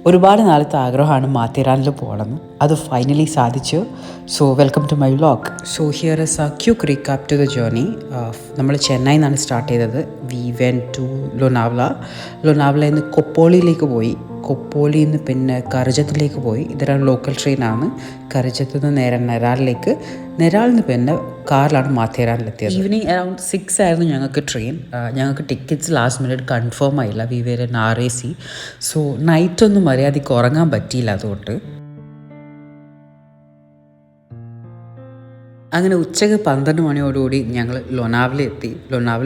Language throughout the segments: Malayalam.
ഒരുപാട് നാളത്തെ ആഗ്രഹമാണ് മാത്തേരാനിൽ പോകണമെന്ന്. അത് ഫൈനലി സാധിച്ചു. So welcome to my vlog. So here is a quick recap to the journey. നമ്മൾ ചെന്നൈയിൽ നിന്നാണ് സ്റ്റാർട്ട് ചെയ്തത്. വി വെൻ ടു ലോനാവളയിൽ നിന്ന് കൊപ്പോളിയിലേക്ക് പോയി. കൊപ്പോളിയിൽ നിന്ന് പിന്നെ കർജത്തിലേക്ക് പോയി. ഇതൊരു ലോക്കൽ ട്രെയിനാണ്. കർജത്ത് നിന്ന് നേരെ നെരാളിലേക്ക്, നെരാളിൽ നിന്ന് പിന്നെ കാറിലാണ് മാത്തേരാനിലെത്തിയത്. ഈവനിങ് അറൗണ്ട് 6 ആയിരുന്നു ഞങ്ങൾക്ക് ട്രെയിൻ. ഞങ്ങൾക്ക് ടിക്കറ്റ്സ് ലാസ്റ്റ് മിനിറ്റ് കൺഫേം ആയില്ല. We were in RAC. So നൈറ്റൊന്നും മര്യാദയ്ക്ക് ഉറങ്ങാൻ പറ്റിയില്ല. അതുകൊണ്ട് അങ്ങനെ ഉച്ചയ്ക്ക് 12 മണിയോടുകൂടി ഞങ്ങൾ ലോനാവള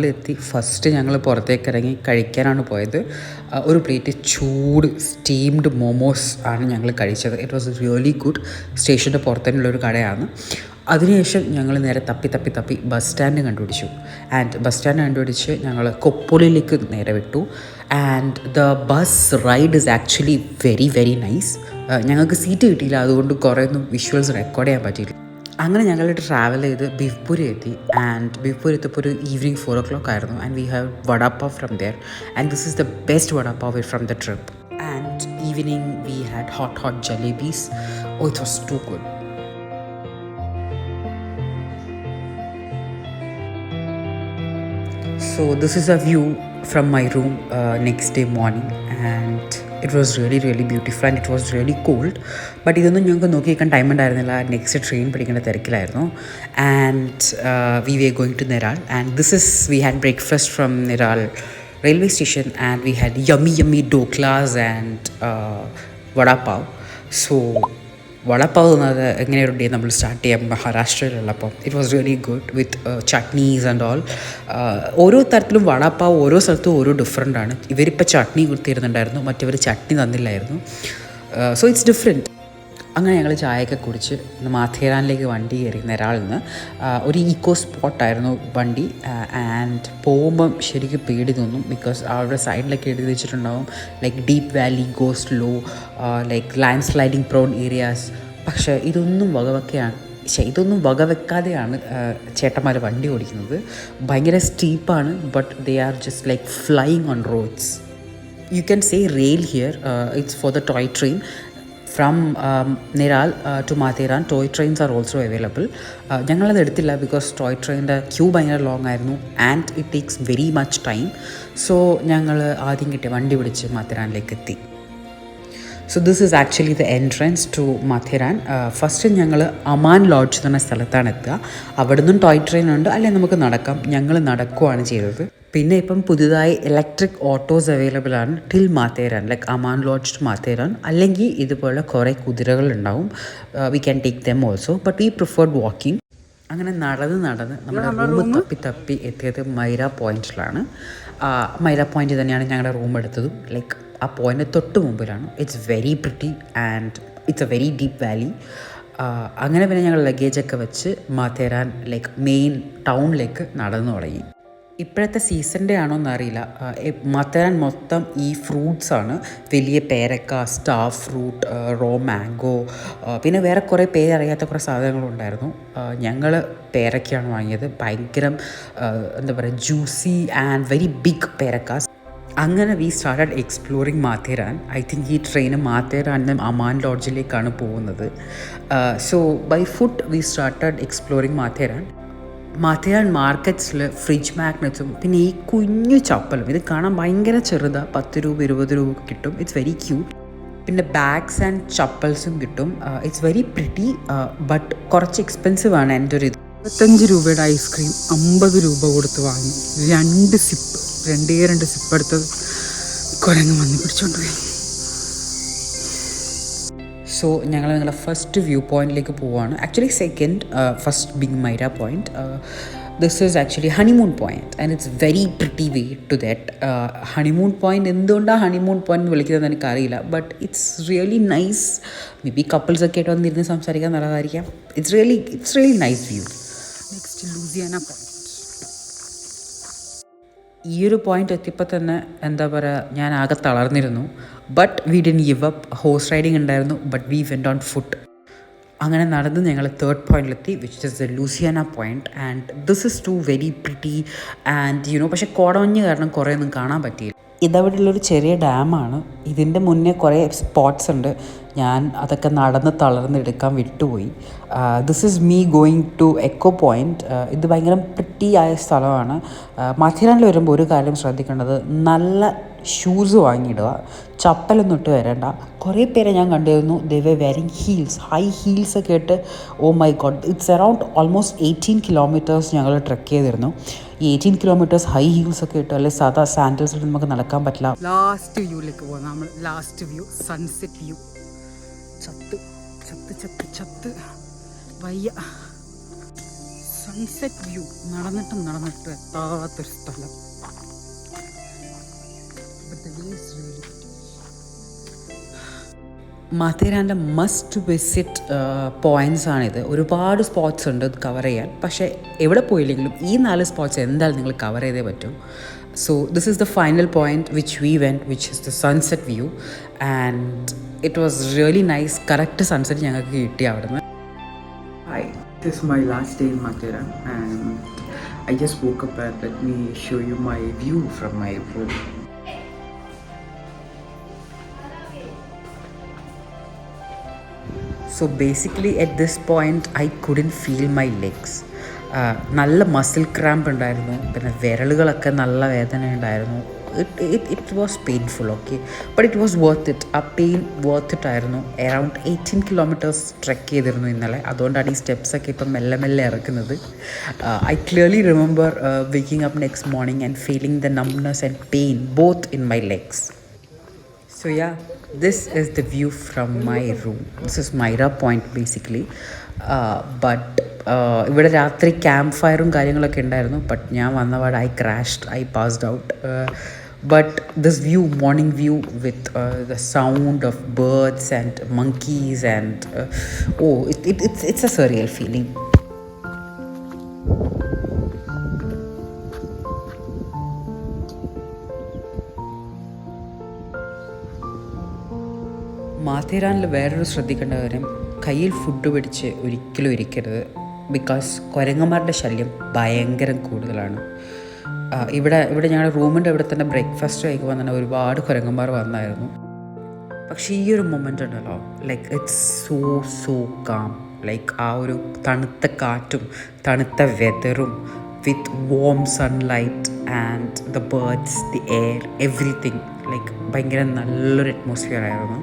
എത്തി. ഫസ്റ്റ് ഞങ്ങൾ പുറത്തേക്ക് ഇറങ്ങി കഴിക്കാനാണ് പോയത്. ഒരു പ്ലേറ്റ് ചൂട് സ്റ്റീംഡ് മോമോസ് ആണ് ഞങ്ങൾ കഴിച്ചത്. It was really good. സ്റ്റേഷൻ്റെ പുറത്തുള്ളൊരു കടയാണ്. അതിനുശേഷം ഞങ്ങൾ നേരെ തപ്പി ബസ് സ്റ്റാൻഡ് കണ്ടുപിടിച്ചു. ആൻഡ് ബസ് സ്റ്റാൻഡ് കണ്ടുപിടിച്ച് ഞങ്ങൾ കൊപ്പോളിയിലേക്ക് നേരെ വിട്ടു. And the bus ride is actually very very nice. ഞങ്ങൾക്ക് സീറ്റ് കിട്ടിയില്ല, അതുകൊണ്ട് കുറേയൊന്നും വിഷ്വൽസ് റെക്കോർഡ് ചെയ്യാൻ പറ്റിയില്ല. അങ്ങനെ ഞങ്ങൾ ട്രാവൽ ചെയ്ത് ബീഫ്പൂരി എത്തി. ആൻഡ് ബീഫ്പൂരി എത്തിയപ്പോൾ ഒരു ഈവനിങ് 4 o'clock ആയിരുന്നു. And we have vada pav from there. And this is the best vada pav from the trip. And evening we had hot jalebis. Oh, it was too good. So this is a view from my room next day morning, and it was really beautiful and it was really cold. But ഇതൊന്നും ഞങ്ങൾക്ക് നോക്കി നിൽക്കാൻ ടൈം ഉണ്ടായിരുന്നില്ല. നെക്സ്റ്റ് ട്രെയിൻ പിടിക്കേണ്ട തിരക്കിലായിരുന്നു. And we were going to Neral. And we had breakfast from Neral railway station. And we had yummy dhoklas and vada pav. So vada pav എന്നത് എങ്ങനെയൊരു ഡേ നമ്മൾ സ്റ്റാർട്ട് ചെയ്യാം മഹാരാഷ്ട്രയിലുള്ളപ്പോൾ. It was really good with chutneys and all. ഓരോ തരത്തിലും വടപ്പാവ് ഓരോ സ്ഥലത്തും ഓരോ ഡിഫറെൻ്റ് ആണ്. ഇവരിപ്പോൾ ചട്നി തരുന്നുണ്ടായിരുന്നു, മറ്റവർ ചട്നി തന്നില്ലായിരുന്നു. So it's different. അങ്ങനെ ഞങ്ങൾ ചായയൊക്കെ കുടിച്ച് മാത്തേരാനിലേക്ക് വണ്ടി കയറി. നെരാളിൽ നിന്ന് ഒരു ഈക്കോ സ്പോട്ടായിരുന്നു വണ്ടി. ആൻഡ് പോകുമ്പം ശരിക്കും പേടി തോന്നും. ബിക്കോസ് അവിടെ സൈഡിലൊക്കെ എഴുതി വെച്ചിട്ടുണ്ടാവും like deep valley, goes low, like land sliding prone areas. പക്ഷേ ഇതൊന്നും വകവെക്കാതെയാണ് ചേട്ടന്മാർ വണ്ടി ഓടിക്കുന്നത്. ഭയങ്കര സ്റ്റീപ്പാണ്. But they are just like flying on roads. You can say rail here. It's for the toy train. From Neral to Matheran, toy trains are also available. ഞങ്ങളത് എടുത്തില്ല ബിക്കോസ് ടോയ് ട്രെയിനിൻ്റെ ക്യൂ ഭയങ്കര ലോങ് ആയിരുന്നു. And it takes very much time. So ഞങ്ങൾ ആദ്യം കിട്ടിയ വണ്ടി പിടിച്ച് മാത്തേരാനിലേക്ക് എത്തി. So this is actually the entrance to Matheran. First ഞങ്ങൾ അമാൻ ലോഡ്ജ് എന്ന സ്ഥലത്താണ് എത്തുക. അവിടെ നിന്നും ടോയ് ട്രെയിൻ ഉണ്ട്, അല്ലെങ്കിൽ നമുക്ക് നടക്കാം. ഞങ്ങൾ നടക്കുകയാണ് ചെയ്തത്. പിന്നെ ഇപ്പം പുതുതായി ഇലക്ട്രിക് ഓട്ടോസ് അവൈലബിൾ ആണ് till Matheran, like Aman lodge to Matheran. അല്ലെങ്കിൽ ഇതുപോലെ കുറേ കുതിരകളുണ്ടാവും. We can take them also, but we preferred walking. അങ്ങനെ നടന്ന് നമ്മുടെ റൂം തപ്പി എത്തിയത് മൈര പോയിൻറ്റിലാണ്. മൈര പോയിൻറ്റ് തന്നെയാണ് ഞങ്ങളുടെ റൂം എടുത്തതും. ലൈക്ക് ആ പോയിൻ്റ് തൊട്ട് മുമ്പിലാണ്. It's very pretty and it's A very deep Valley. അങ്ങനെ പിന്നെ ഞങ്ങൾ ലഗേജൊക്കെ വെച്ച് മാത്തേരാൻ ലൈക്ക് മെയിൻ ടൗണിലേക്ക് നടന്നു തുടങ്ങി. ഇപ്പോഴത്തെ സീസണിൻ്റെ ആണോ എന്നറിയില്ല. മാത്തേരാൻ മൊത്തം ഈ ഫ്രൂട്ട്സാണ്. വലിയ പേരക്ക, സ്റ്റാർ ഫ്രൂട്ട്, റോ മാംഗോ, പിന്നെ വേറെ കുറേ പേരറിയാത്ത കുറേ സാധനങ്ങളുണ്ടായിരുന്നു. ഞങ്ങൾ പേരക്കയാണ് വാങ്ങിയത്. ഭയങ്കര എന്താ പറയുക, ജ്യൂസി ആൻഡ് വെരി ബിഗ് പേരക്കാസ്. അങ്ങനെ we started exploring Matheran. I think ഈ ട്രെയിന് മാത്തേരാൻ അമാൻ ലോഡ്ജിലേക്കാണ് പോകുന്നത്. So by foot we started exploring Matheran. Matheran മാർക്കറ്റ്സിൽ ഫ്രിഡ്ജ് മാഗ്നറ്റ്സും പിന്നെ ഈ കുഞ്ഞു ചപ്പലും, ഇത് കാണാൻ ഭയങ്കര ചെറുതാണ്. 10 രൂപ 20 രൂപ കിട്ടും. It's very cute. പിന്നെ ബാഗ്സ് ആൻഡ് ചപ്പൽസും കിട്ടും. ഇറ്റ്സ് വെരി പ്രിറ്റി ബട്ട് കുറച്ച് എക്സ്പെൻസീവ് ആണ്. എൻ്റെ ഒരു 25 രൂപയുടെ ഐസ്ക്രീം 50 രൂപ കൊടുത്ത് വാങ്ങി. 2 സിപ്പ് എടുത്ത് കുരങ്ങ് വന്ന് പിടിച്ചോണ്ട് പോയി. സോ ഞങ്ങൾ നിങ്ങളുടെ ഫസ്റ്റ് വ്യൂ പോയിൻറ്റിലേക്ക് പോവുകയാണ്. ആക്ച്വലി സെക്കൻഡ്, ഫസ്റ്റ് ബിങ് മൈര point. This is actually honeymoon point and it's very pretty way to that. Honeymoon point എന്തുകൊണ്ടാണ് ഹണിമൂൺ പോയിൻറ്റ് വിളിക്കുന്നതെന്ന് എനിക്കറിയില്ല. But it's really nice. May be കപ്പിൾസൊക്കെ ആയിട്ട് വന്നിരുന്ന് സംസാരിക്കാൻ നല്ലതായിരിക്കാം. It's really nice view. Next Louisiana point. ഈ ഒരു പോയിൻ്റ് എത്തിയപ്പോൾ തന്നെ എന്താ പറയുക, ഞാൻ ആകെ തളർന്നിരുന്നു. But we didn't give up. Horse riding ഉണ്ടായിരുന്നു, but we went on foot. അങ്ങനെ നടന്ന് ഞങ്ങൾ തേർഡ് പോയിന്റിലെത്തി, which is the Louisiana point. And this is too very pretty and പക്ഷേ കോടമഞ്ഞ് കാരണം കുറേ ഒന്നും കാണാൻ പറ്റിയില്ല. ഇതവിടെയുള്ളൊരു ചെറിയ ഡാമാണ്. ഇതിൻ്റെ മുന്നേ കുറേ സ്പോട്ട്സ് ഉണ്ട്, ഞാൻ അതൊക്കെ നടന്ന് തളർന്നെടുക്കാൻ വിട്ടുപോയി. This is me going to Echo Point. ഇത് ഭയങ്കര പ്രിട്ടിയായ സ്ഥലമാണ്. മഥുരയിൽ വരുമ്പോൾ ഒരു കാര്യം ശ്രദ്ധിക്കേണ്ടത്, നല്ല ഷൂസ് വാങ്ങിയിടുക, ചപ്പലൊന്നും ഇട്ട് വരേണ്ട. കുറേ പേരെ ഞാൻ കണ്ടിരുന്നു, they were wearing heels, high ഹീൽസൊക്കെ ഇട്ട്. Oh my God, it's around almost 18 kilometres ഞങ്ങൾ ട്രെക്ക് ചെയ്തിരുന്നു. ഈ 18 കിലോമീറ്റേഴ്സ് ഹൈ ഹീൽസൊക്കെ ഇട്ട്, അല്ലെങ്കിൽ സാധാ സാൻഡൽസ് ഇട്ട് നമുക്ക് നടക്കാൻ പറ്റില്ല. ലാസ്റ്റ് വ്യൂവിലേക്ക് പോകാം നമ്മൾ. Last view, sunset view. ചത്ത് ചത്ത് ചത്ത് ചത്ത് വയ്യ. സൺസെറ്റ് വ്യൂ നടന്നിട്ട് എത്താത്തൊരു സ്ഥലം. മഥുരാൻ്റെ മസ്റ്റ് വിസിറ്റ് പോയിൻറ്റ്സ് ആണിത്. ഒരുപാട് സ്പോട്ട്സ് ഉണ്ട് ഇത് കവർ ചെയ്യാൻ. പക്ഷേ എവിടെ പോയില്ലെങ്കിലും ഈ 4 സ്പോട്ട്സ് എന്തായാലും നിങ്ങൾ കവർ ചെയ്തേ പറ്റും. So this is the final point which we went, which is the sunset view. And it was really nice. Correct sunset ഞങ്ങൾക്ക് കിട്ടി അവിടുന്ന്. Hi, this is my last day in Mathura and I just woke up and let me show you my view from my room. So basically at this point I couldn't feel my legs. നല്ല മസിൽ ക്രാമ്പ് ഉണ്ടായിരുന്നു, പിന്നെ വിരലുകളൊക്കെ നല്ല വേദന ഉണ്ടായിരുന്നു. It was painful, okay, but it was worth it. ആ പെയിൻ വർത്ത് ഇറ്റ് ആയിരുന്നു. അറൗണ്ട് 18 കിലോമീറ്റേഴ്സ് ട്രെക്ക് ചെയ്തിരുന്നു ഇന്നലെ. അതുകൊണ്ടാണ് ഈ സ്റ്റെപ്സൊക്കെ ഇപ്പം മെല്ലെ മെല്ലെ ഇറക്കുന്നത്. I clearly remember waking up next morning and feeling the numbness and pain both in my legs. So yeah, this is the view from my room. This is Myra Point basically. But ഇവിടെ രാത്രി ക്യാമ്പ് ഫയറും കാര്യങ്ങളൊക്കെ ഉണ്ടായിരുന്നു. ബട്ട് ഞാൻ വന്നപാട് I crashed, I passed out. But this view, morning view with the sound of birds and monkeys and it's a surreal feeling. മാഥേരാനിൽ വേറൊരു ശ്രദ്ധിക്കേണ്ട കാര്യം, കയ്യിൽ ഫുഡ് പിടിച്ച് ഒരിക്കലും ഇരിക്കരുത്. ബിക്കോസ് കുരങ്ങന്മാരുടെ ശല്യം ഭയങ്കര കൂടുതലാണ്. ഇവിടെ ഞങ്ങളുടെ റൂമിൻ്റെ ഇവിടെ തന്നെ ബ്രേക്ക്ഫാസ്റ്റ് കഴിക്കുമ്പോൾ തന്നെ ഒരുപാട് കുരങ്ങന്മാർ വന്നായിരുന്നു. പക്ഷേ ഈ ഒരു മൊമെൻ്റ് ഉണ്ടല്ലോ, like it's so calm. Like ആ ഒരു തണുത്ത കാറ്റും തണുത്ത വെതറും with warm sunlight and the birds, the air, everything, like ഭയങ്കര നല്ലൊരു അറ്റ്മോസ്ഫിയർ ആയിരുന്നു.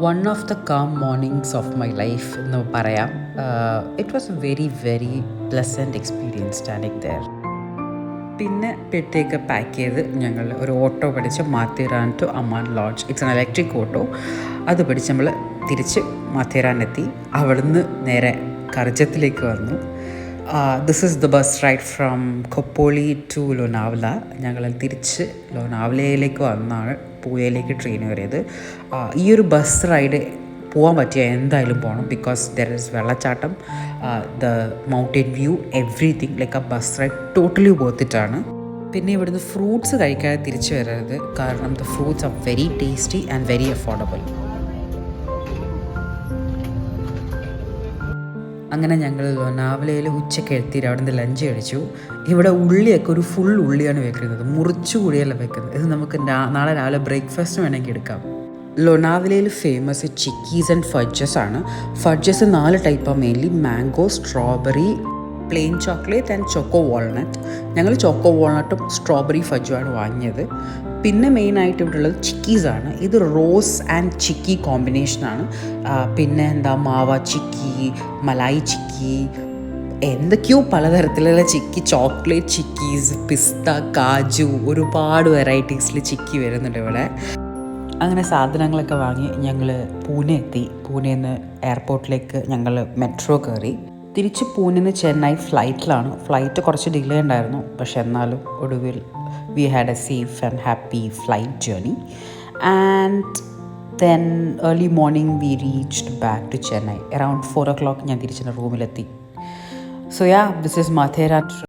One of the calm mornings of my life എന്ന് പറയാം. It was a very very pleasant experience standing there. പിന്നെ പെട്ടിയൊക്കെ പാക്ക് ചെയ്ത് ഞങ്ങൾ ഒരു ഓട്ടോ പിടിച്ച് Matheran to Aman lodge. It's an electric auto. അത് പിടിച്ച് നമ്മൾ തിരിച്ച് മാഥേരാനെത്തി. അവിടുന്ന് നേരെ കർജത്തിലേക്ക് വന്നു. This is the bus ride from Khopoli to Lonavala. ഞങ്ങൾ തിരിച്ച് ലോനാവലയിലേക്ക് വന്നാണ് പൂയയിലേക്ക് ട്രെയിൻ കയറിയത്. ഈ ഒരു ബസ് റൈഡ് പോകാൻ പറ്റിയ എന്തായാലും പോകണം. ബിക്കോസ് ദർ ഇസ് വെള്ളച്ചാട്ടം, the mountain view, everything. Like ആ ബസ് റൈഡ് ടോട്ടലി വർത്തിട്ടാണ്. പിന്നെ ഇവിടുന്ന് ഫ്രൂട്ട്സ് കഴിക്കാതെ തിരിച്ചു വരരുത്, കാരണം the fruits are very tasty and very affordable. അങ്ങനെ ഞങ്ങൾ ലോനാവലയിൽ ഉച്ചയ്ക്ക് എത്തിയിട്ട് അവിടെ നിന്ന് ലഞ്ച് കഴിച്ചു. ഇവിടെ ഉള്ളിയൊക്കെ ഒരു ഫുൾ ഉള്ളിയാണ് വെക്കുന്നത്, മുറിച്ചു കൂടിയല്ല വെക്കുന്നത്. ഇത് നമുക്ക് നാളെ രാവിലെ ബ്രേക്ക്ഫാസ്റ്റ് വേണമെങ്കിൽ എടുക്കാം. ലോനാവലയിൽ ഫേമസ് ചിക്കീസ് ആൻഡ് ഫഡ്ജസ് ആണ്. ഫഡ്ജസ് 4 ടൈപ്പാണ് mainly: mango, strawberry, plain chocolate and choco walnut. ഞങ്ങൾ ചോക്കോ വാൾനട്ടും സ്ട്രോബെറി ഫഡ്ജുമാണ് വാങ്ങിയത്. പിന്നെ മെയിനായിട്ട് ഇവിടെ ഉള്ളത് ചിക്കീസാണ്. ഇത് റോസ് ആൻഡ് ചിക്കി കോമ്പിനേഷനാണ്. പിന്നെ മാവ ചിക്കി, മലായി ചിക്കി, എന്തൊക്കെയോ പലതരത്തിലുള്ള ചിക്കി, ചോക്ലേറ്റ് ചിക്കീസ്, പിസ്ത, കാജു, ഒരുപാട് വെറൈറ്റീസിൽ ചിക്കി വരുന്നുണ്ട് ഇവിടെ. അങ്ങനെ സാധനങ്ങളൊക്കെ വാങ്ങി ഞങ്ങൾ പൂനെ എത്തി. പൂനെയിൽ നിന്ന് എയർപോർട്ടിലേക്ക് ഞങ്ങൾ മെട്രോ കയറി. തിരിച്ച് പൂനെയിൽ നിന്ന് ചെന്നൈ ഫ്ലൈറ്റിലാണ്. ഫ്ലൈറ്റ് കുറച്ച് ഡിലേ ഉണ്ടായിരുന്നു, പക്ഷെ എന്നാലും ഒടുവിൽ we had a safe and happy flight journey. And then early morning we reached back to Chennai. Around 4 o'clock ഞാൻ തിരിച്ച് റൂമിലെത്തി. So yeah, this is Mathura.